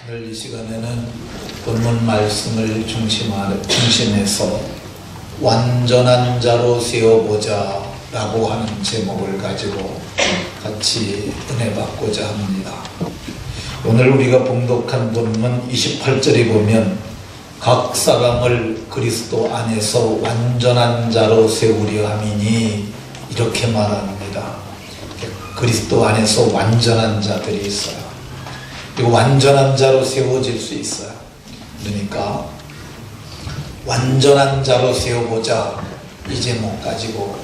오늘 이 시간에는 본문 말씀을 중심해서 완전한 자로 세워보자 라고 하는 제목을 가지고 같이 은혜 받고자 합니다. 오늘 우리가 봉독한 본문 28절에 보면 각 사람을 그리스도 안에서 완전한 자로 세우려 함이니 이렇게 말합니다. 그리스도 안에서 완전한 자들이 있어요. 그리고 완전한 자로 세워질 수 있어요. 그러니까 완전한 자로 세워보자, 이 제목 가지고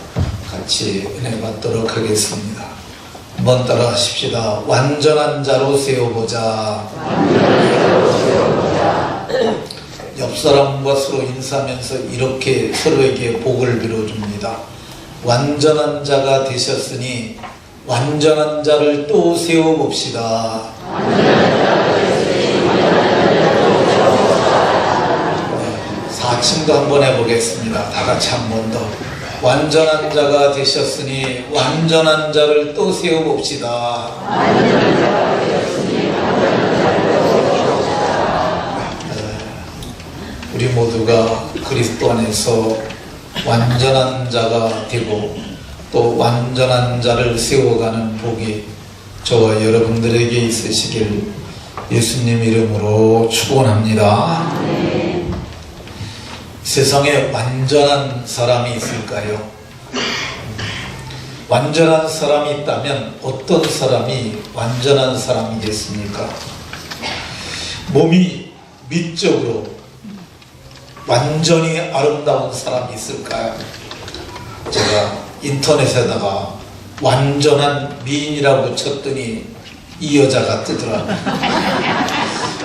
같이 은혜 받도록 하겠습니다. 한번 따라 하십시다. 완전한 자로 세워보자. 옆 사람과 서로 인사하면서 이렇게 서로에게 복을 빌어줍니다. 완전한 자가 되셨으니 완전한 자를 또 세워봅시다. 네, 4층도 한번 해보겠습니다. 다 같이 한 번 더. 완전한 자가 되셨으니 완전한 자를 또 세워봅시다. 우리 모두가 그리스도 안에서 완전한 자가 되고 또 완전한 자를 세워가는 복이 저와 여러분들에게 있으시길 예수님 이름으로 축원합니다. 세상에 완전한 사람이 있을까요? 완전한 사람이 있다면 어떤 사람이 완전한 사람이겠습니까? 몸이 미적으로 완전히 아름다운 사람이 있을까요? 제가 인터넷에다가 완전한 미인이라고 쳤더니 이 여자가 뜨더라고요.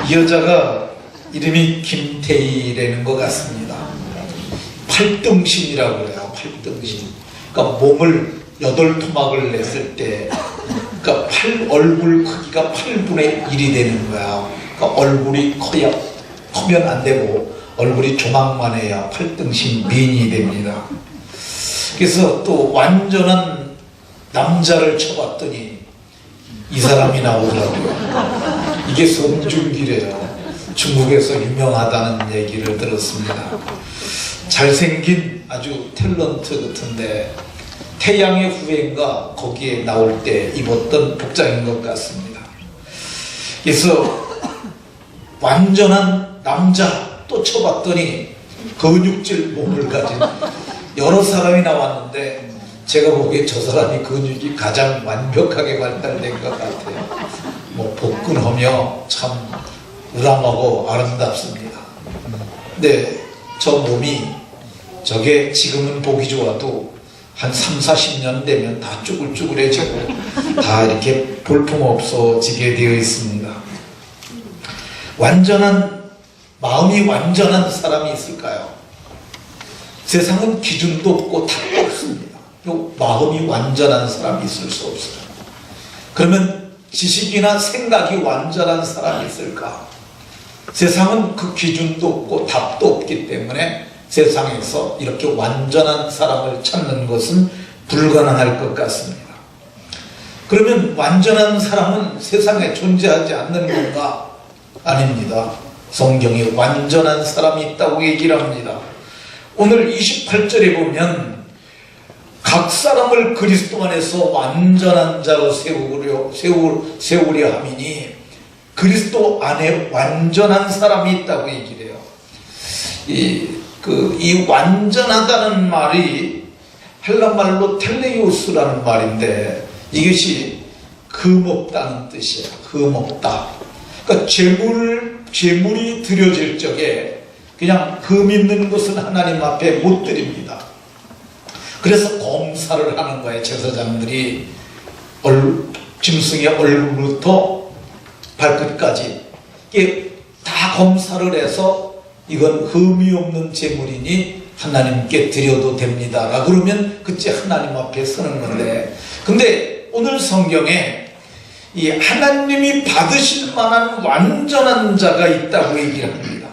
이 여자가 이름이 김태희라는 것 같습니다. 팔등신이라고 그래요. 팔등신. 그러니까 몸을 8토막을 냈을 때 그러니까 얼굴 크기가 8분의 1이 되는 거야. 그러니까 얼굴이 커면 안 되고 얼굴이 조망만 해야 8등신 미인이 됩니다. 그래서 또 완전한 남자를 쳐봤더니 이 사람이 나오더라고요. 이게 송중기래요. 중국에서 유명하다는 얘기를 들었습니다. 잘생긴 아주 탤런트 같은데 태양의 후예인가 거기에 나올 때 입었던 복장인 것 같습니다. 그래서 완전한 남자 또 쳐봤더니 근육질 몸을 가진 여러 사람이 나왔는데 제가 보기에 저 사람이 근육이 가장 완벽하게 발달된 것 같아요. 뭐 복근하며 참 우람하고 아름답습니다. 근데 저 몸이 저게 지금은 보기 좋아도 한 3, 40년 되면 다 쭈글쭈글해지고 다 이렇게 볼품없어지게 되어 있습니다. 마음이 완전한 사람이 있을까요? 세상은 기준도 없고 답도 없습니다. 마음이 완전한 사람이 있을 수 없어요. 그러면 지식이나 생각이 완전한 사람이 있을까? 세상은 그 기준도 없고 답도 없기 때문에 세상에서 이렇게 완전한 사람을 찾는 것은 불가능할 것 같습니다. 그러면 완전한 사람은 세상에 존재하지 않는 건가? 아닙니다. 성경에 완전한 사람이 있다고 얘기를 합니다. 오늘 28절에 보면 각 사람을 그리스도 안에서 완전한 자로 세우려 함이니 그리스도 안에 완전한 사람이 있다고 얘기를 해요. 이 완전하다는 말이 헬라말로 텔레이오스라는 말인데 이것이 금없다는 뜻이에요. 금없다. 그러니까 제물이 드려질 적에 그냥 금 있는 것은 하나님 앞에 못 드립니다. 그래서 검사를 하는 거예요. 제사장들이 짐승의 얼굴부터 발끝까지 이게 다 검사를 해서 이건 흠이 없는 제물이니 하나님께 드려도 됩니다 라고 그러면 그때 하나님 앞에 서는 건데, 근데 오늘 성경에 이 하나님이 받으실 만한 완전한 자가 있다고 얘기를 합니다.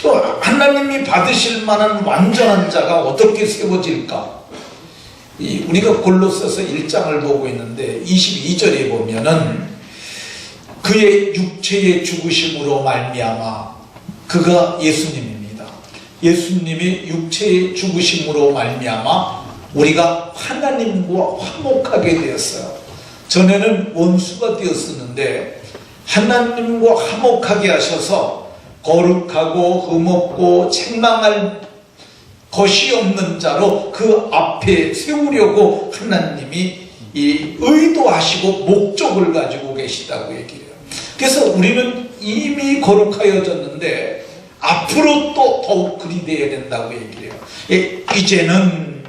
또 하나님이 받으실 만한 완전한 자가 어떻게 세워질까? 우리가 골로새서 1장을 보고 있는데 22절에 보면은 그 그의 육체의 죽으심으로 말미암아, 그가 예수님입니다. 예수님이 육체의 죽으심으로 말미암아 우리가 하나님과 화목하게 되었어요. 전에는 원수가 되었었는데 하나님과 화목하게 하셔서 거룩하고 흠없고 책망할 것이 없는 자로 그 앞에 세우려고 하나님이 이 의도하시고 목적을 가지고 계시다고 얘기해요. 그래서 우리는 이미 거룩하여졌는데 앞으로 또 더욱 그리 되어야 된다고 얘기해요.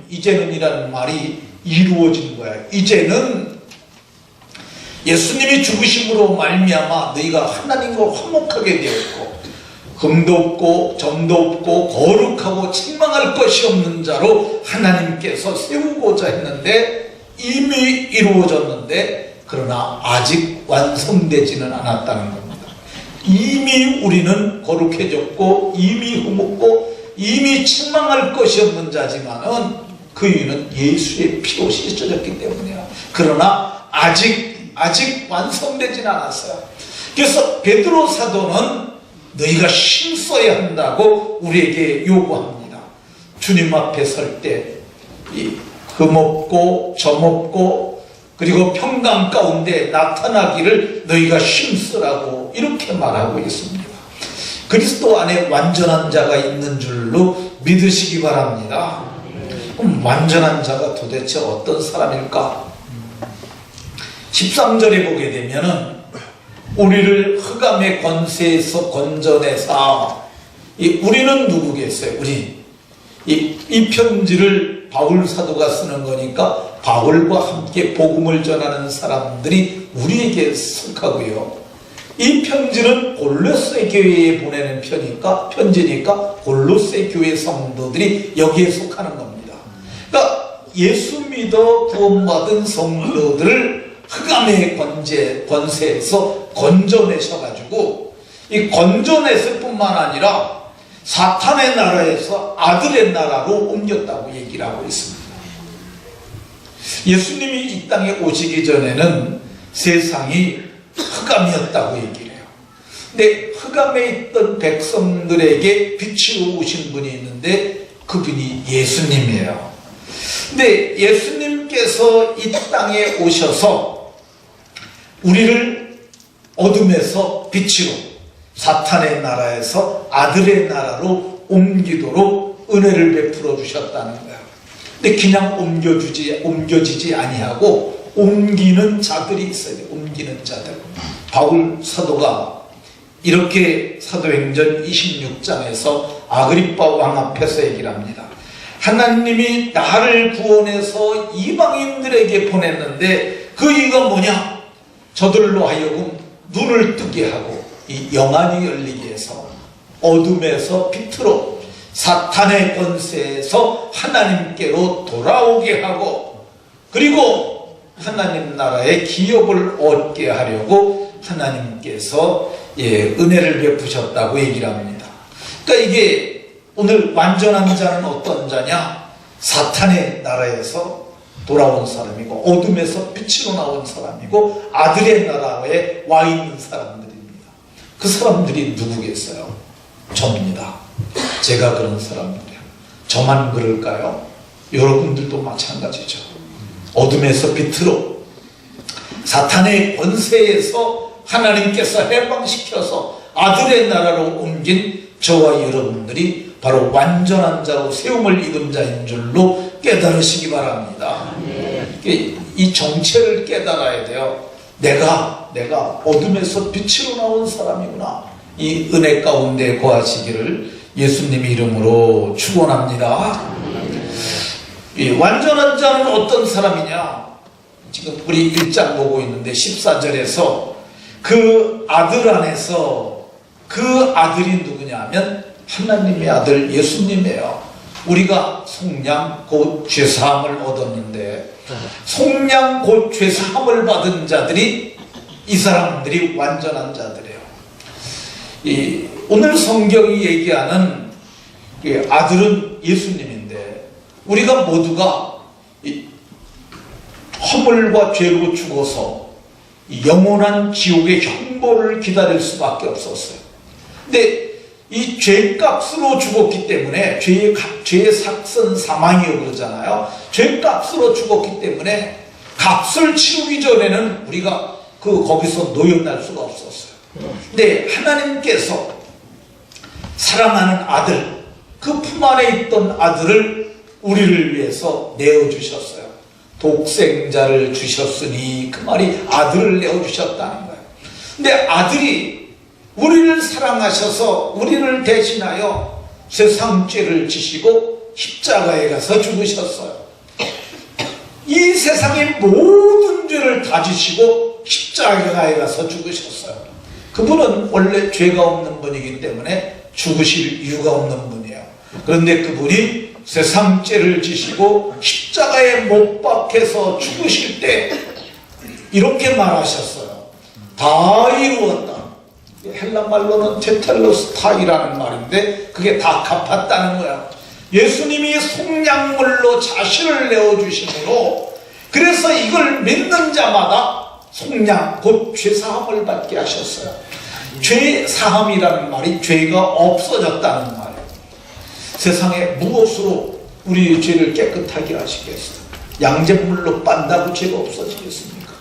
이제는이라는 말이 이루어진 거야. 이제는 예수님이 죽으심으로 말미암아 너희가 하나님과 화목하게 되었고 흠도 없고 점도 없고 거룩하고 책망할 것이 없는 자로 하나님께서 세우고자 했는데 이미 이루어졌는데 그러나 아직 완성되지는 않았다는 겁니다. 이미 우리는 거룩해졌고 이미 흠없고 이미 책망할 것이 없는 자지만은 그 이유는 예수의 피로 씻어졌기 때문이야. 그러나 아직 완성되진 않았어요. 그래서 베드로 사도는 너희가 힘써야 한다고 우리에게 요구합니다. 주님 앞에 설 때 흠없고 점없고 그리고 평강 가운데 나타나기를 너희가 힘쓰라고 이렇게 말하고 있습니다. 그리스도 안에 완전한 자가 있는 줄로 믿으시기 바랍니다. 그럼 완전한 자가 도대체 어떤 사람일까? 13절에 보게 되면은 우리를 흑암의 권세에서 건져내사, 우리는 누구겠어요? 이 편지를 바울 사도가 쓰는 거니까 바울과 함께 복음을 전하는 사람들이 우리에게 속하고요. 이 편지는 골로새 교회에 보내는 편지니까 골로새 교회 성도들이 여기에 속하는 겁니다. 그러니까 예수 믿어 구원받은 성도들을 흑암의 권세에서 건져내셔가지고 이 건져냈을 뿐만 아니라 사탄의 나라에서 아들의 나라로 옮겼다고 얘기를 하고 있습니다. 예수님이 이 땅에 오시기 전에는 세상이 흑암이었다고 얘기를 해요. 근데 흑암에 있던 백성들에게 빛으로 오신 분이 있는데 그분이 예수님이에요. 근데 예수님께서 이 땅에 오셔서 우리를 어둠에서 빛으로 사탄의 나라에서 아들의 나라로 옮기도록 은혜를 베풀어 주셨다는 거예요. 근데 그냥 옮겨지지 아니하고 옮기는 자들이 있어야 돼요. 옮기는 자들. 바울 사도가 이렇게 사도행전 26장에서 아그리빠 왕 앞에서 얘기를 합니다. 하나님이 나를 구원해서 이방인들에게 보냈는데 그 이유가 뭐냐? 저들로 하여금 눈을 뜨게 하고 이 영안이 열리게 해서 어둠에서 빛으로 사탄의 권세에서 하나님께로 돌아오게 하고 그리고 하나님 나라의 기업을 얻게 하려고 하나님께서 은혜를 베푸셨다고 얘기를 합니다. 그러니까 이게 오늘 완전한 자는 어떤 자냐? 사탄의 나라에서 돌아온 사람이고 어둠에서 빛으로 나온 사람이고 아들의 나라에 와 있는 사람들입니다. 그 사람들이 누구겠어요? 저입니다. 제가 그런 사람들이에요. 저만 그럴까요? 여러분들도 마찬가지죠. 어둠에서 빛으로 사탄의 권세에서 하나님께서 해방시켜서 아들의 나라로 옮긴 저와 여러분들이 바로 완전한 자로 세움을 입은 자인 줄로 깨달으시기 바랍니다. 이 정체를 깨달아야 돼요. 내가 어둠에서 빛으로 나온 사람이구나. 이 은혜 가운데 거하시기를 예수님 이름으로 축원합니다. 이 완전한 자는 어떤 사람이냐? 지금 우리 1장 보고 있는데 14절에서 그 아들 안에서 그 아들이 누구냐 하면 하나님의 아들 예수님이에요. 우리가 속량 곧 죄사함을 얻었는데 속량 곧 죄사함을 받은 자들이 이 사람들이 완전한 자들이에요. 오늘 성경이 얘기하는 아들은 예수님인데 우리가 모두가 허물과 죄로 죽어서 영원한 지옥의 중보를 기다릴 수밖에 없었어요. 근데 이 죄값으로 죽었기 때문에 죄의 삭선 사망이라고 그러잖아요. 죄값으로 죽었기 때문에 값을 치르기 전에는 우리가 거기서 노역날 수가 없었어요. 근데 하나님께서 사랑하는 아들, 그 품 안에 있던 아들을 우리를 위해서 내어주셨어요. 독생자를 주셨으니 그 말이 아들을 내어주셨다는 거예요. 근데 아들이 우리를 사랑하셔서 우리를 대신하여 세상 죄를 지시고 십자가에 가서 죽으셨어요. 이 세상의 모든 죄를 다 지시고 십자가에 가서 죽으셨어요. 그분은 원래 죄가 없는 분이기 때문에 죽으실 이유가 없는 분이에요. 그런데 그분이 세상 죄를 지시고 십자가에 못 박혀서 죽으실 때 이렇게 말하셨어요. 다 이루었다. 헬라 말로는 테텔로스타이라는 말인데 그게 다 갚았다는 거야. 예수님이 속량물로 자신을 내어주심으로, 그래서 이걸 믿는 자마다 속량, 곧 죄사함을 받게 하셨어요. 죄사함이라는 말이 죄가 없어졌다는 말이에요. 세상에 무엇으로 우리 죄를 깨끗하게 하시겠어요? 양잿물로 빤다고 죄가 없어지겠습니까?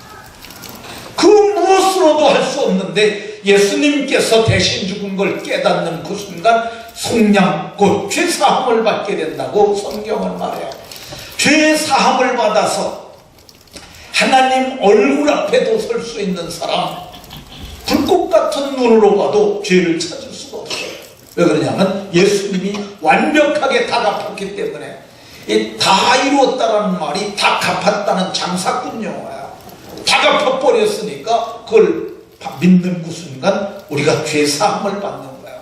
그 무엇으로도 할 수 없는데 예수님께서 대신 죽은 걸 깨닫는 그 순간 속량, 곧 죄사함을 받게 된다고 성경은 말해요. 죄사함을 받아서 하나님 얼굴 앞에도 설 수 있는 사람, 불꽃 같은 눈으로 봐도 죄를 찾을 수가 없어요. 왜 그러냐면 예수님이 완벽하게 다 갚았기 때문에. 다 이루었다는 말이 다 갚았다는 장사꾼 용어야. 다 갚아버렸으니까 그걸 믿는 그 순간 우리가 죄사함을 받는 거야.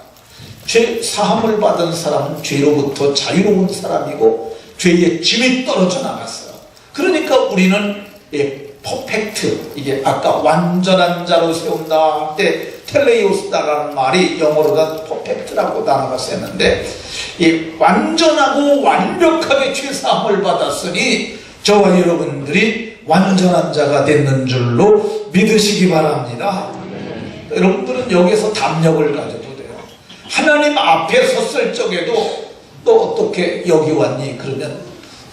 죄사함을 받은 사람은 죄로부터 자유로운 사람이고 죄의 짐이 떨어져 나갔어요. 그러니까 우리는 퍼펙트, 이게 아까 완전한 자로 세운다 할 때 텔레이오스다라는 말이 영어로가 퍼펙트라고 단어가 쓰였는데, 이 완전하고 완벽하게 죄사함을 받았으니 저와 여러분들이 완전한 자가 됐는 줄로 믿으시기 바랍니다. 여러분들은 여기서 담력을 가져도 돼요. 하나님 앞에 섰을 적에도 또 어떻게 여기 왔니? 그러면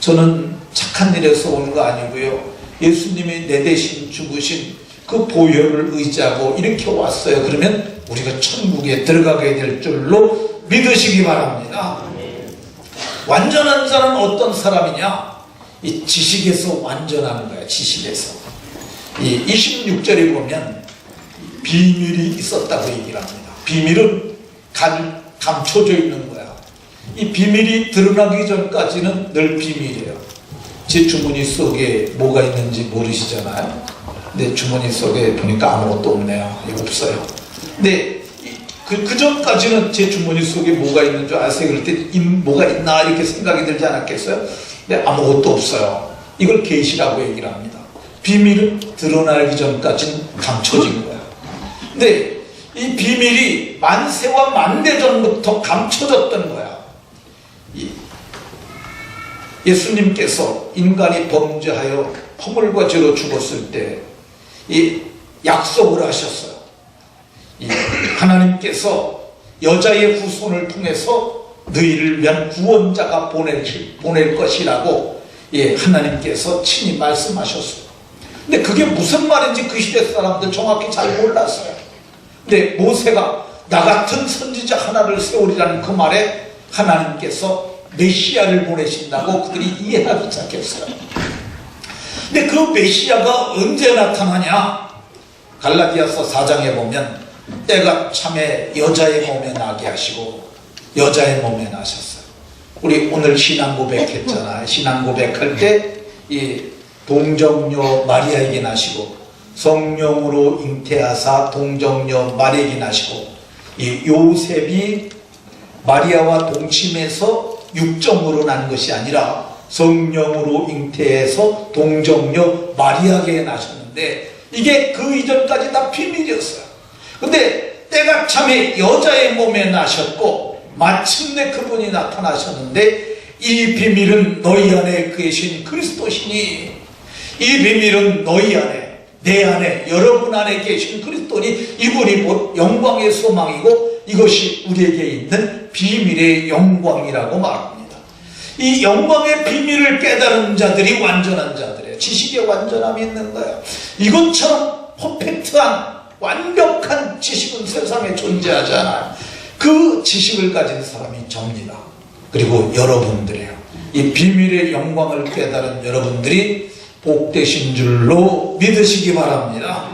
저는 착한 일에서 온 거 아니고요, 예수님이 내 대신 죽으신 그 보혈을 의지하고 이렇게 왔어요. 그러면 우리가 천국에 들어가게 될 줄로 믿으시기 바랍니다. 완전한 자는 어떤 사람이냐? 이 지식에서 완전한 거야. 지식에서. 이 26절에 보면 비밀이 있었다고 얘기를 합니다. 비밀은 감춰져 있는 거야. 이 비밀이 드러나기 전까지는 늘 비밀이에요. 제 주머니 속에 뭐가 있는지 모르시잖아요. 근데 주머니 속에 보니까 아무것도 없네요. 없어요. 근데 그 전까지는 제 주머니 속에 뭐가 있는 줄 아세요? 그럴 때 뭐가 있나 이렇게 생각이 들지 않았겠어요? 근데 아무것도 없어요. 이걸 계시라고 얘기를 합니다. 비밀은 드러나기 전까지는 감춰진 거야. 근데 이 비밀이 만세와 만대 전부터 감춰졌던 거야. 예수님께서 인간이 범죄하여 허물과 죄로 죽었을 때 이 약속을 하셨어요. 하나님께서 여자의 후손을 통해서 너희를 위한 구원자가 보낼 것이라고 하나님께서 친히 말씀하셨어요. 근데 그게 무슨 말인지 그 시대 사람들 정확히 잘 몰랐어요. 근데 모세가 나 같은 선지자 하나를 세우리라는 그 말에 하나님께서 메시아를 보내신다고 그들이 이해하기 시작했어요. 근데 그 메시아가 언제 나타나냐? 갈라디아서 4장에 보면 때가 참에 여자의 몸에 나게 하시고 여자의 몸에 나셨어요. 우리 오늘 신앙 고백했잖아요. 신앙 고백할 때 이 동정녀 마리아에게 나시고 성령으로 잉태하사 동정녀 마리아에게 나시고 이 요셉이 마리아와 동침해서 육정으로 난 것이 아니라 성령으로 잉태해서 동정녀 마리아에게 나셨는데 이게 그 이전까지 다 비밀이었어요. 근데 때가 참에 여자의 몸에 나셨고 마침내 그분이 나타나셨는데 이 비밀은 너희 안에 계신 그리스도시니 이 비밀은 너희 안에 내 안에, 여러분 안에 계신 그리스도니 이분이 곧 영광의 소망이고 이것이 우리에게 있는 비밀의 영광이라고 말합니다. 이 영광의 비밀을 깨달은 자들이 완전한 자들이에요. 지식의 완전함이 있는 거예요. 이것처럼 퍼펙트한 완벽한 지식은 세상에 존재하지 않아요. 그 지식을 가진 사람이 접니다. 그리고 여러분들이에요. 이 비밀의 영광을 깨달은 여러분들이 복되신 줄로 믿으시기 바랍니다.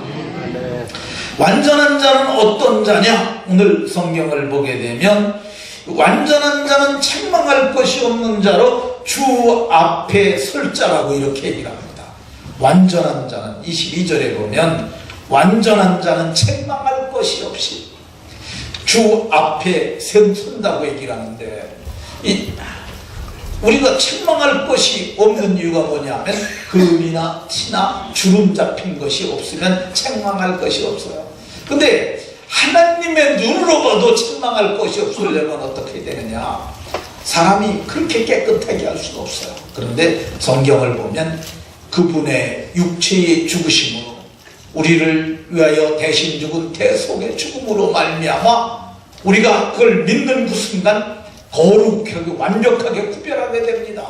완전한 자는 어떤 자냐? 오늘 성경을 보게 되면 완전한 자는 책망할 것이 없는 자로 주 앞에 설 자라고 이렇게 얘기를 합니다. 완전한 자는 22절에 보면 완전한 자는 책망할 것이 없이 주 앞에 선다고 얘기를 하는데 우리가 책망할 것이 없는 이유가 뭐냐면 금이나 티나 주름 잡힌 것이 없으면 책망할 것이 없어요. 근데 하나님의 눈으로 봐도 책망할 것이 없으려면 어떻게 되느냐? 사람이 그렇게 깨끗하게 할 수가 없어요. 그런데 성경을 보면 그분의 육체의 죽으심으로 우리를 위하여 대신 죽은 대속의 죽음으로 말미암아 우리가 그걸 믿는 그 순간 거룩하게 완벽하게 구별하게 됩니다.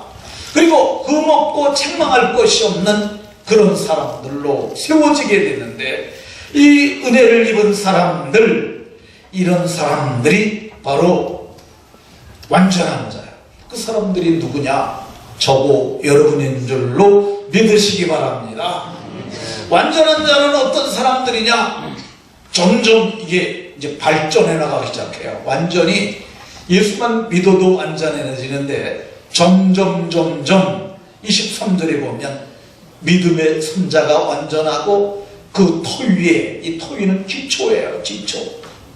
그리고 흠없고 책망할 것이 없는 그런 사람들로 세워지게 되는데 이 은혜를 입은 사람들, 이런 사람들이 바로 완전한 자예요. 그 사람들이 누구냐? 저고 여러분인 줄로 믿으시기 바랍니다. 완전한 자는 어떤 사람들이냐? 점점 이게 이제 발전해 나가기 시작해요. 완전히 예수만 믿어도 완전해지는데 점점 23절에 보면 믿음의 선자가 완전하고 그 터 위에, 이 터 위는 기초예요.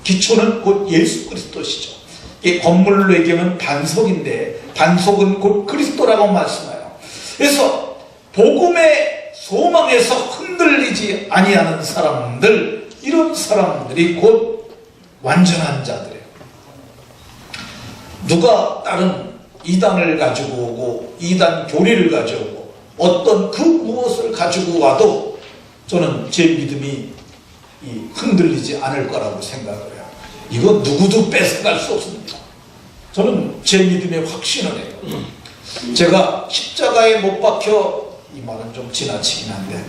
기초는 곧 예수 그리스도시죠. 이 건물로 얘기하면 반석인데 반석은 곧 그리스도라고 말씀해요. 그래서 복음의 소망에서 흔들리지 아니하는 사람들, 이런 사람들이 곧 완전한 자들이에요. 누가 다른 이단을 가지고 오고 이단 교리를 가져오고 어떤 그 무엇을 가지고 와도 저는 제 믿음이 흔들리지 않을 거라고 생각을 해요. 이거 누구도 뺏어갈 수 없습니다. 저는 제 믿음에 확신을 해요. 제가 십자가에 못 박혀, 이 말은 좀 지나치긴 한데,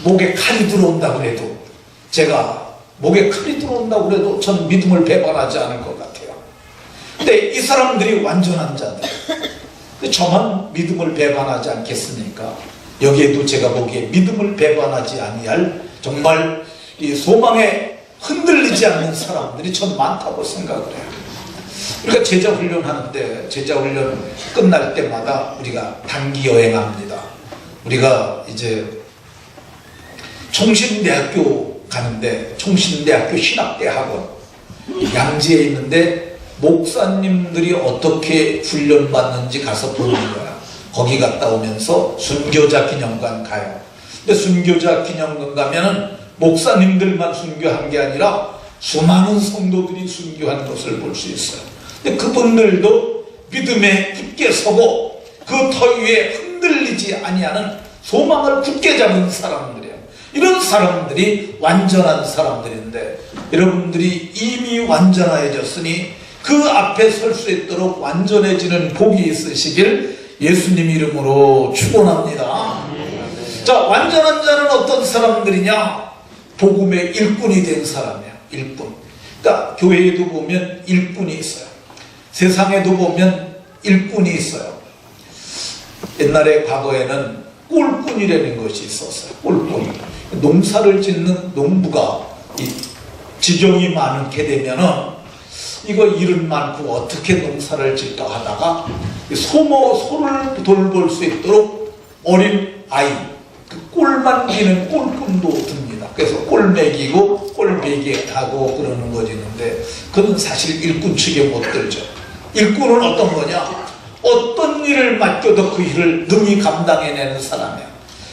목에 칼이 들어온다고 해도, 제가 목에 칼이 들어온다고 해도 저는 믿음을 배반하지 않을 것 같아요. 근데 이 사람들이 완전한 자들, 저만 믿음을 배반하지 않겠습니까? 여기에도 제가 보기에 믿음을 배반하지 아니할 정말 이 소망에 흔들리지 않는 사람들이 전 많다고 생각을 해요. 우리가 제자 훈련하는데 제자 훈련 끝날 때마다 우리가 단기 여행합니다. 우리가 이제 총신대학교 가는데 총신대학교 신학대 학원 양지에 있는데 목사님들이 어떻게 훈련받는지 가서 보는 거야. 거기 갔다 오면서 순교자 기념관 가요. 근데 순교자 기념관 가면은 목사님들만 순교한 게 아니라 수많은 성도들이 순교한 것을 볼 수 있어요. 근데 그분들도 믿음에 굳게 서고 그 터 위에 흔들리지 아니하는 소망을 굳게 잡은 사람들이에요. 이런 사람들이 완전한 사람들인데 여러분들이 이미 완전해졌으니 그 앞에 설 수 있도록 완전해지는 복이 있으시길 예수님 이름으로 축원합니다. 자, 완전한 자는 어떤 사람들이냐? 복음의 일꾼이 된 사람이에요. 일꾼. 그러니까 교회에도 보면 일꾼이 있어요. 세상에도 보면 일꾼이 있어요. 옛날에 과거에는 꼴꾼이라는 것이 있었어요. 꼴꾼. 농사를 짓는 농부가 이 지경이 많게 되면은 이거 일은 많고 어떻게 농사를 짓까 하다가 소를 돌볼 수 있도록 어린 아이, 그 꼴만 기는 꼴꾼도 듭니다. 그래서 꼴 먹이고 꼴 베개하고 그러는 것이 있는데 그건 사실 일꾼 측에 못 들죠. 일꾼은 어떤 거냐? 어떤 일을 맡겨도 그 일을 능히 감당해내는 사람이야.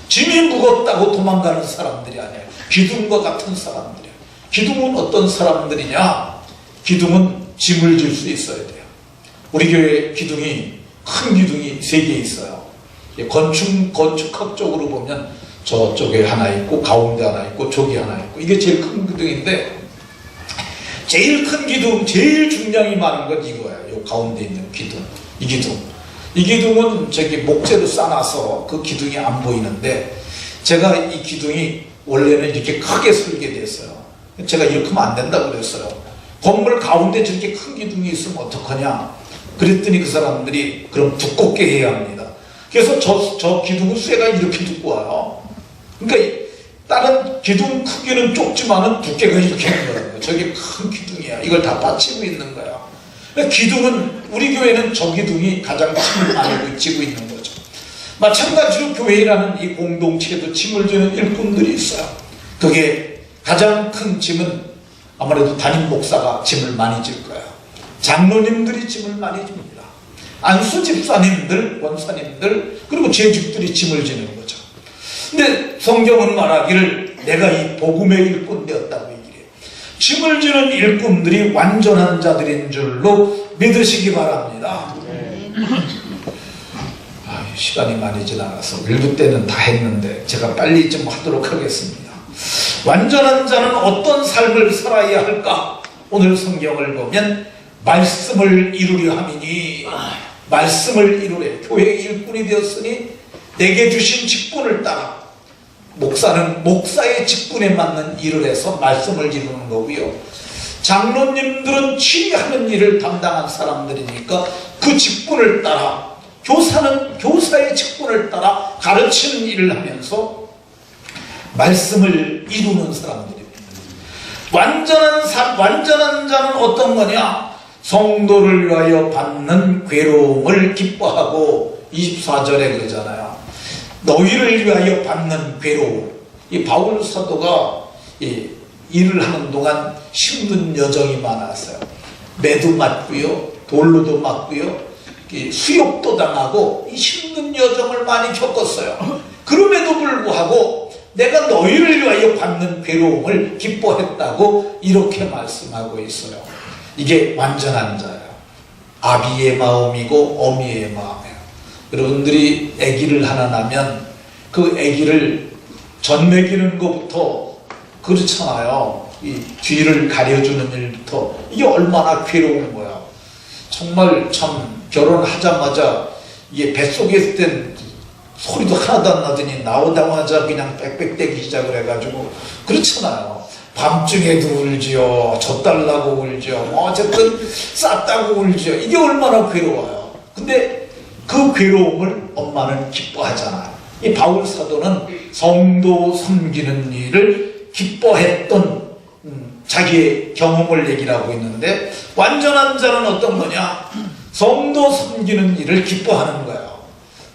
짐이 무겁다고 도망가는 사람들이 아니에요. 기둥과 같은 사람들이에요. 기둥은 어떤 사람들이냐? 기둥은 짐을 질 수 있어야 돼요. 우리 교회 기둥이 큰 기둥이 3개 있어요. 건축학적으로 보면 저쪽에 하나 있고 가운데 하나 있고 저기 하나 있고 이게 제일 큰 기둥인데 제일 큰 기둥, 제일 중량이 많은 건 이거예요. 요 가운데 있는 기둥. 이 기둥. 이 기둥은 저기 목재로 싸놔서 그 기둥이 안 보이는데 제가 이 기둥이 원래는 이렇게 크게 설계됐어요. 제가 이렇게 하면 안 된다고 그랬어요. 건물 가운데 저렇게 큰 기둥이 있으면 어떡하냐. 그랬더니 그 사람들이 그럼 두껍게 해야 합니다. 그래서 저 기둥은 쇠가 이렇게 두꺼워요. 그러니까 다른 기둥 크기는 좁지만은 두께가 이렇게 있는 거예요. 저게 큰 기둥이야. 이걸 다 받치고 있는 거야. 그러니까 기둥은 우리 교회는 저 기둥이 가장 힘을 많이 지고 있는 거죠. 마찬가지로 교회라는 이 공동체에도 짐을 지는 일꾼들이 있어요. 그게 가장 큰 짐은 아무래도 담임 목사가 짐을 많이 질 거예요. 장로님들이 짐을 많이 집니다. 안수 집사님들, 원사님들, 그리고 재직들이 짐을 지는 거죠. 근데 성경은 말하기를 내가 이 복음의 일꾼 되었다고 얘기해요. 짐을 지는 일꾼들이 완전한 자들인 줄로 믿으시기 바랍니다. 시간이 많이 지나가서 일부 때는 다 했는데 제가 빨리 좀 하도록 하겠습니다. 완전한 자는 어떤 삶을 살아야 할까? 오늘 성경을 보면 말씀을 이루려 함이니 말씀을 이루래. 교회의 일꾼이 되었으니 내게 주신 직분을 따라 목사는 목사의 직분에 맞는 일을 해서 말씀을 이루는 거고요. 장로님들은 치리하는 일을 담당한 사람들이니까 그 직분을 따라 교사는 교사의 직분을 따라 가르치는 일을 하면서 말씀을 이루는 사람들입니다. 완전한 자는 어떤 거냐? 성도를 위하여 받는 괴로움을 기뻐하고 24절에 그러잖아요. 너희를 위하여 받는 괴로움. 이 바울 사도가 일을 하는 동안 힘든 여정이 많았어요. 매도 맞고요, 돌로도 맞고요, 수욕도 당하고 이 힘든 여정을 많이 겪었어요. 그럼에도 불구하고 내가 너희를 위하여 받는 괴로움을 기뻐했다고 이렇게 말씀하고 있어요. 이게 완전한 자예요. 아비의 마음이고 어미의 마음이에요. 여러분들이 아기를 하나 낳으면 그 아기를 전 먹이는 것부터 그렇잖아요. 이 뒤를 가려주는 일부터 이게 얼마나 괴로운 거야. 정말 참 결혼하자마자 이게 뱃속에 있을 땐 소리도 하나도 안 나더니 나오자마자 그냥 빽빽대기 시작을 해가지고 그렇잖아요. 밤중에도 울지요. 젖달라고 울지요. 뭐 어쨌든 쌌다고 울지요. 이게 얼마나 괴로워요. 근데 그 괴로움을 엄마는 기뻐하잖아요. 이 바울 사도는 성도 섬기는 일을 기뻐했던 자기의 경험을 얘기를 하고 있는데 완전한 자는 어떤 거냐? 성도 섬기는 일을 기뻐하는 거예요.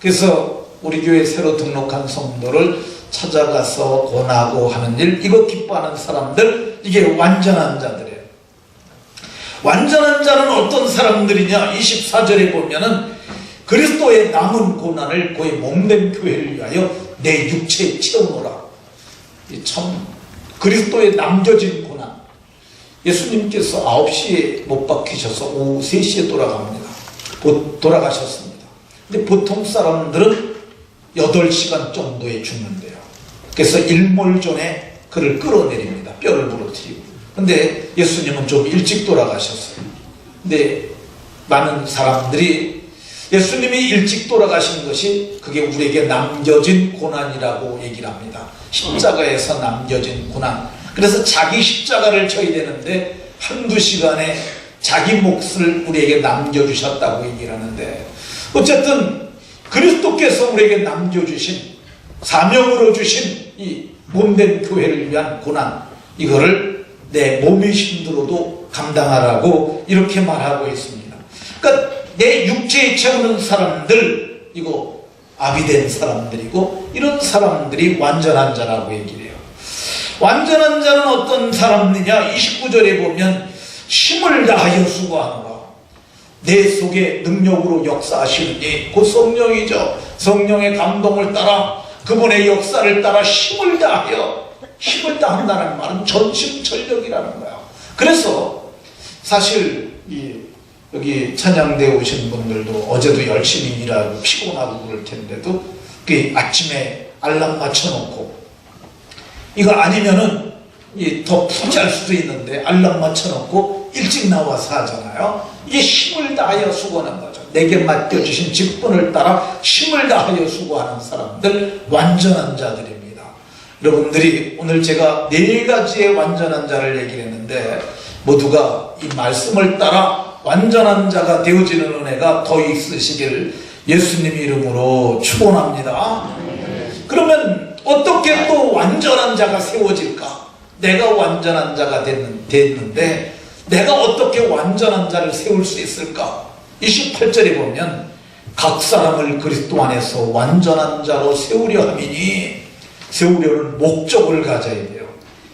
그래서 우리 교회 새로 등록한 성도를 찾아가서 권하고 하는 일, 이거 기뻐하는 사람들, 이게 완전한 자들이에요. 완전한 자는 어떤 사람들이냐? 24절에 보면은 그리스도의 남은 고난을 그의 몸된 교회를 위하여 내 육체에 채우노라. 참 그리스도의 남겨진 고난. 예수님께서 9시에 못 박히셔서 오후 3시에 돌아가셨습니다. 근데 보통 사람들은 8시간 정도에 죽는데요. 그래서 일몰전에 그를 끌어내립니다. 뼈를 부러뜨리고. 근데 예수님은 좀 일찍 돌아가셨어요. 근데 많은 사람들이 예수님이 일찍 돌아가신 것이 그게 우리에게 남겨진 고난이라고 얘기를 합니다. 십자가에서 남겨진 고난. 그래서 자기 십자가를 져야 되는데 한두 시간에 자기 몫을 우리에게 남겨주셨다고 얘기를 하는데 어쨌든 그리스도께서 우리에게 남겨주신 사명으로 주신 이 몸된 교회를 위한 고난, 이거를 내 몸이 힘들어도 감당하라고 이렇게 말하고 있습니다. 그러니까 내 육체에 채우는 사람들, 이거 아비된 사람들이고 이런 사람들이 완전한 자라고 얘기를 해요. 완전한 자는 어떤 사람이냐? 29절에 보면 힘을 다하여 수고하노라. 내 속에 능력으로 역사하시느니 곧 성령이죠. 성령의 감동을 따라 그분의 역사를 따라 힘을 다한다는 말은 전심전력이라는 거야. 그래서 사실 여기 찬양대 오신 분들도 어제도 열심히 일하고 피곤하고 그럴 텐데도 그 아침에 알람 맞춰놓고, 이거 아니면은 더 푸잘 수도 있는데 알람 맞춰놓고 일찍 나와서 하잖아요. 이게 힘을 다하여 수고하는 거죠. 내게 맡겨주신 직분을 따라 힘을 다하여 수고하는 사람들, 완전한 자들입니다. 여러분들이 오늘 제가 4가지의 완전한 자를 얘기를 했는데, 모두가 이 말씀을 따라 완전한 자가 되어지는 은혜가 더 있으시길 예수님 이름으로 축원합니다. 그러면 어떻게 또 완전한 자가 세워질까? 내가 완전한 자가 됐는데 내가 어떻게 완전한 자를 세울 수 있을까? 28절에 보면 각 사람을 그리스도 안에서 완전한 자로 세우려 함이니, 세우려는 목적을 가져야 돼요.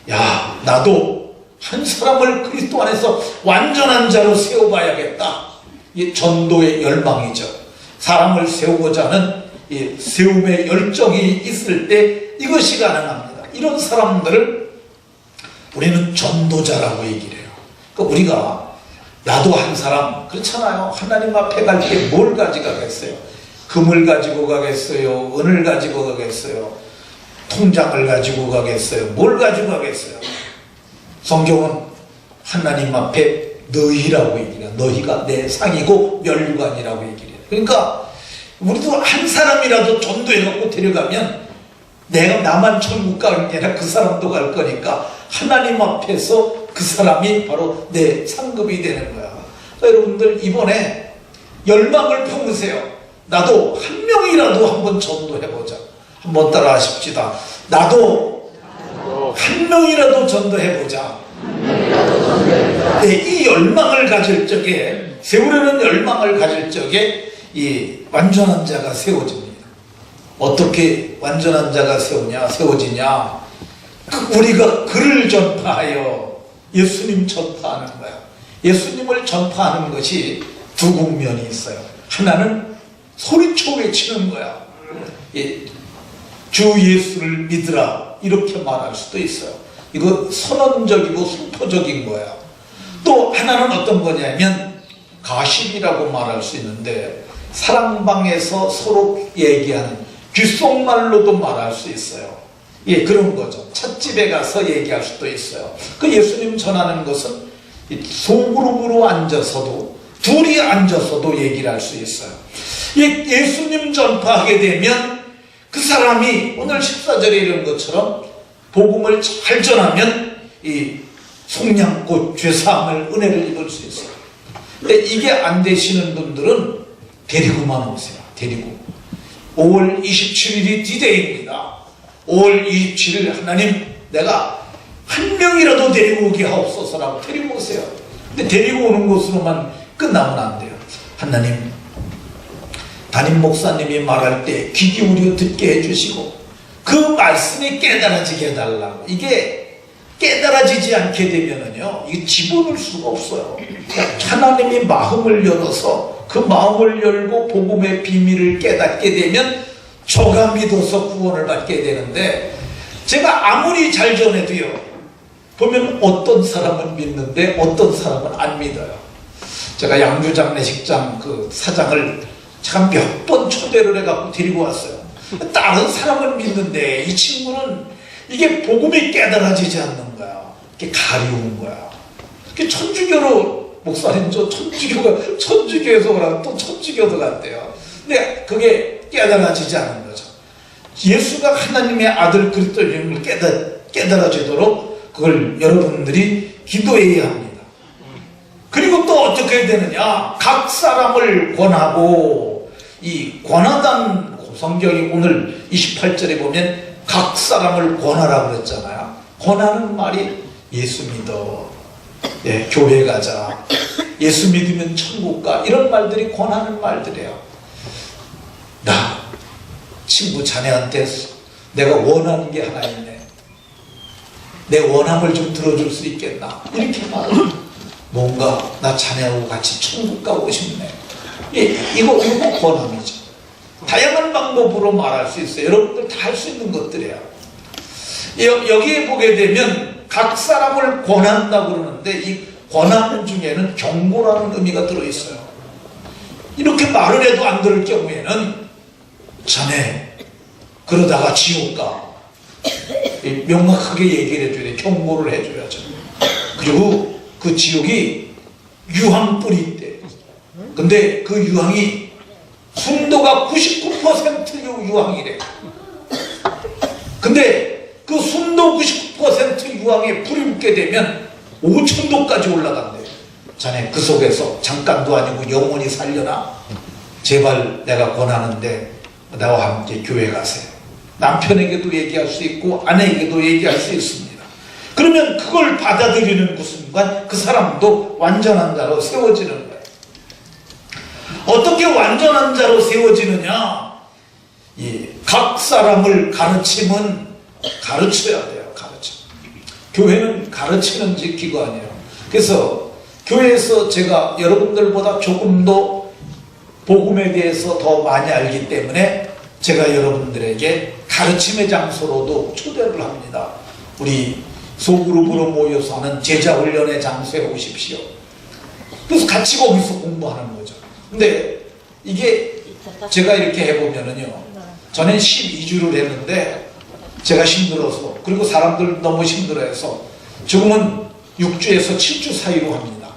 야, 나도 한 사람을 그리스도 안에서 완전한 자로 세워봐야겠다. 이 전도의 열망이죠. 사람을 세우고자 하는 이 세움의 열정이 있을 때 이것이 가능합니다. 이런 사람들을 우리는 전도자라고 얘기를 해요. 그러니까 우리가 나도 한 사람, 그렇잖아요. 하나님 앞에 갈 때 뭘 가져가겠어요? 금을 가지고 가겠어요? 은을 가지고 가겠어요? 통장을 가지고 가겠어요? 뭘 가지고 가겠어요? 성경은 하나님 앞에 너희라고 얘기해요. 너희가 내 상이고 멸류관이라고 얘기해요. 그러니까 우리도 한 사람이라도 전도해갖고 데려가면 내가 나만 천국 가는 게 아니라 그 사람도 갈 거니까 하나님 앞에서 그 사람이 바로 내 상급이 되는 거야. 그러니까 여러분들 이번에 열망을 품으세요. 나도 한 명이라도 한번 전도해보자. 한번 따라 하십시다. 나도 한 명이라도 전도해보자. 네, 이 열망을 가질 적에, 세우려는 열망을 가질 적에 이 완전한 자가 세워집니다. 어떻게 완전한 자가 세워지냐? 우리가 글을 전파하여 예수님 전파하는 거야. 예수님을 전파하는 것이 두 국면이 있어요. 하나는 소리쳐 외치는 거야. 주 예수를 믿으라, 이렇게 말할 수도 있어요. 이거 선언적이고 선포적인 거야. 또 하나는 어떤 거냐면 가십이라고 말할 수 있는데, 사랑방에서 서로 얘기하는 귓속말로도 말할 수 있어요. 예, 그런 거죠. 찻집에 가서 얘기할 수도 있어요. 그 예수님 전하는 것은 소그룹으로 앉아서도, 둘이 앉아서도 얘기를 할 수 있어요. 예수님 전파하게 되면 그 사람이 오늘 14절에 이런 것처럼 복음을 잘 전하면 이 속량꽃 죄사함을 은혜를 입을 수 있어요. 근데 이게 안 되시는 분들은 데리고만 오세요. 데리고. 5월 27일이 디데이입니다. 5월 27일 하나님, 내가 한 명이라도 데리고 오게 하옵소서라고 데리고 오세요. 근데 데리고 오는 것으로만 끝나면 안 돼요. 하나님, 담임 목사님이 말할 때 귀 기울여 듣게 해주시고 그 말씀이 깨달아지게 해달라고. 이게 깨달아지지 않게 되면은요, 이게 집어넣을 수가 없어요. 하나님이 마음을 열어서 그 마음을 열고 복음의 비밀을 깨닫게 되면 저가 믿어서 구원을 받게 되는데, 제가 아무리 잘 전해도요, 보면 어떤 사람은 믿는데 어떤 사람은 안 믿어요. 제가 양주장례식장 그 사장을 제가 몇 번 초대를 해갖고 데리고 왔어요. 다른 사람은 믿는데 이 친구는 이게 복음이 깨달아지지 않는 거야. 이게 가려운 거야. 천주교로, 목사님 저 천주교에서 오라, 또 천주교도 갔대요. 근데 그게 깨달아지지 않은 거죠. 예수가 하나님의 아들 그리스도임을 깨달아지도록 그걸 여러분들이 기도해야 합니다. 그리고 또 어떻게 해야 되느냐? 각 사람을 권하고, 이 권하다는 성경이 오늘 28절에 보면 각 사람을 권하라고 그랬잖아요. 권하는 말이 예수 믿어, 예, 교회 가자, 예수 믿으면 천국 가, 이런 말들이 권하는 말들이에요. 나 친구 자네한테 내가 원하는 게 하나 있네. 내 원함을 좀 들어줄 수 있겠나? 이렇게 말해요. 뭔가 나 자네하고 같이 천국 가고 싶네. 예, 이거 권함이죠. 다양한 방법으로 말할 수 있어요. 여러분들 다 할 수 있는 것들이에요. 여기에 보게 되면 각 사람을 권한다고 그러는데, 이 권하는 중에는 경고라는 의미가 들어있어요. 이렇게 말을 해도 안 들을 경우에는 자네 그러다가 지옥 가. 명확하게 얘기를 해줘야 돼. 경고를 해줘야죠. 그리고 그 지옥이 유황불이 있대. 근데 그 유황이 순도가 99% 유황이래. 근데 그 순도 99% 유황에 불이 붙게 되면 5000도까지 올라간대. 자네 그 속에서 잠깐도 아니고 영원히 살려나? 제발 내가 권하는데 나와 함께 교회 가세요. 남편에게도 얘기할 수 있고 아내에게도 얘기할 수 있습니다. 그러면 그걸 받아들이는 그 순간 그 사람도 완전한 자로 세워지는 거예요. 어떻게 완전한 자로 세워지느냐? 각 사람을 가르침은 가르쳐야 돼요. 교회는 가르치는 기관이에요. 그래서 교회에서 제가 여러분들보다 조금 더 복음에 대해서 더 많이 알기 때문에 제가 여러분들에게 가르침의 장소로도 초대를 합니다. 우리 소그룹으로 모여서 하는 제자훈련의 장소에 오십시오. 그래서 같이 거기서 공부하는 거죠. 근데 이게 제가 이렇게 해보면은요, 전엔 12주를 했는데 제가 힘들어서, 그리고 사람들 너무 힘들어해서 지금은 6주에서 7주 사이로 합니다.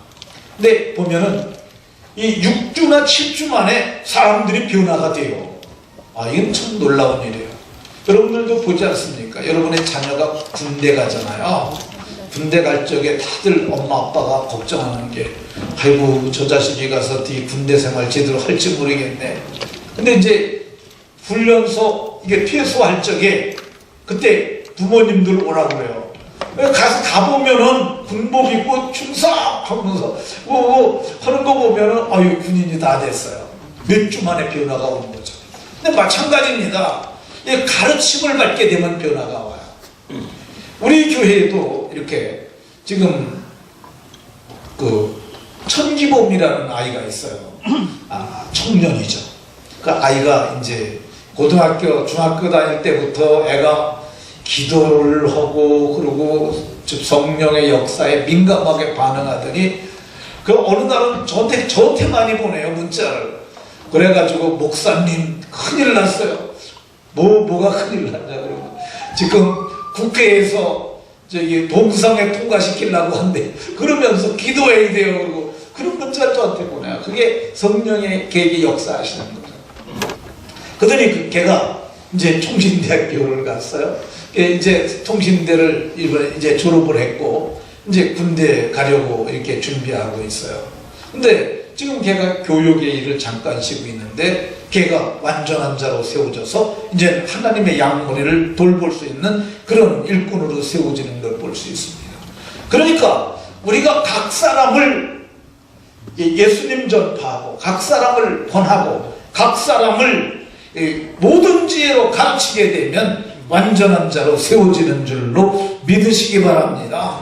근데 보면은 이 6주나 7주 만에 사람들이 변화가 돼요. 이건 참 놀라운 일이에요. 여러분들도 보지 않습니까? 여러분의 자녀가 군대 가잖아요. 군대 갈 적에 다들 엄마 아빠가 걱정하는 게, 아이고 저 자식이 가서 뒤 군대 생활 제대로 할지 모르겠네. 근데 이제 훈련소 이게 퇴소할 적에 그때 부모님들 오라고 그래요. 가보면은 군복 입고 충성하면서 하는 거 보면은 아유 군인이 다 됐어요. 몇 주 만에 변화가 오는 거죠. 근데 마찬가지입니다. 가르침을 받게 되면 변화가 와요. 우리 교회에도 이렇게 지금 그 천기범이라는 아이가 있어요. 청년이죠. 그 아이가 이제 고등학교, 중학교 다닐 때부터 애가 기도를 하고 그리고 성령의 역사에 민감하게 반응하더니 그 어느 날은 저한테 많이 보내요, 문자를. 그래가지고 목사님 큰일 났어요. 뭐가 큰일 났냐 그러고 지금 국회에서 저기 동성애 통과시키려고 한대. 그러면서 기도해야 돼요. 그러고 그런 문자를 저한테 보내요. 그게 성령의 계획의 역사하시는 거죠. 그러더니 걔가 이제 총신대학교를 갔어요. 이제 통신대를 이번에 이제 졸업을 했고 이제 군대 가려고 이렇게 준비하고 있어요. 근데 지금 걔가 교육의 일을 잠깐 쉬고 있는데 걔가 완전한 자로 세워져서 이제 하나님의 양문회를 돌볼 수 있는 그런 일꾼으로 세워지는 걸 볼 수 있습니다. 그러니까 우리가 각 사람을 예수님 전파하고 각 사람을 권하고 각 사람을 모든 지혜로 가르치게 되면 완전한 자로 세워지는 줄로 믿으시기 바랍니다.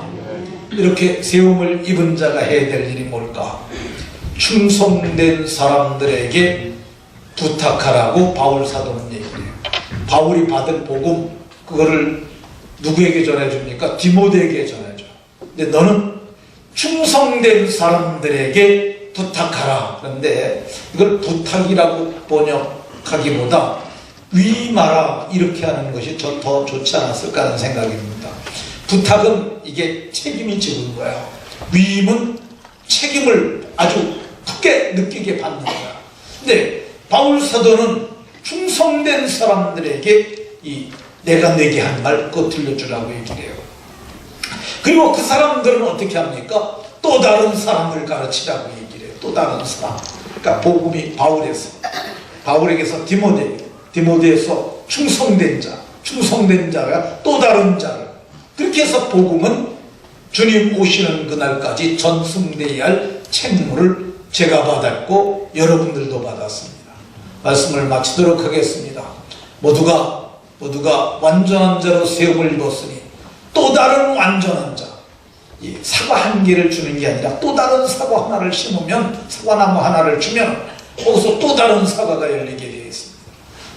이렇게 세움을 입은 자가 해야 될 일이 뭘까? 충성된 사람들에게 부탁하라고 바울 사도는 얘기해요. 바울이 받은 복음 그거를 누구에게 전해줍니까? 디모데에게 전해줘. 근데 너는 충성된 사람들에게 부탁하라. 그런데 이걸 부탁이라고 번역하기보다 위임하라 이렇게 하는 것이 더 좋지 않았을까 하는 생각입니다. 부탁은 이게 책임이 지는 거예요. 위임은 책임을 아주 크게 느끼게 받는 거야. 근데 바울 사도는 충성된 사람들에게 내가 내게 한 말 그거 들려주라고 얘기를 해요. 그리고 그 사람들은 어떻게 합니까? 또 다른 사람을 가르치라고 얘기를 해요. 또 다른 사람. 그러니까 복음이 바울에게서 디모데에서 충성된 자가 또 다른 자를, 그렇게 해서 복음은 주님 오시는 그날까지 전승되어야 할 책무를 제가 받았고 여러분들도 받았습니다. 말씀을 마치도록 하겠습니다. 모두가 완전한 자로 세움을 입었으니 또 다른 완전한 자, 사과 한 개를 주는 게 아니라 또 다른 사과 하나를 심으면, 사과나무 하나를 주면 거기서 또 다른 사과가 열리게 되어 있습니다.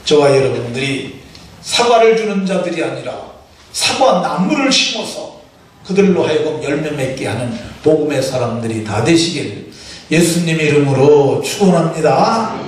저와 여러분들이 사과를 주는 자들이 아니라 사과나무를 심어서 그들로 하여금 열매 맺게 하는 복음의 사람들이 다 되시길 예수님 이름으로 축원합니다.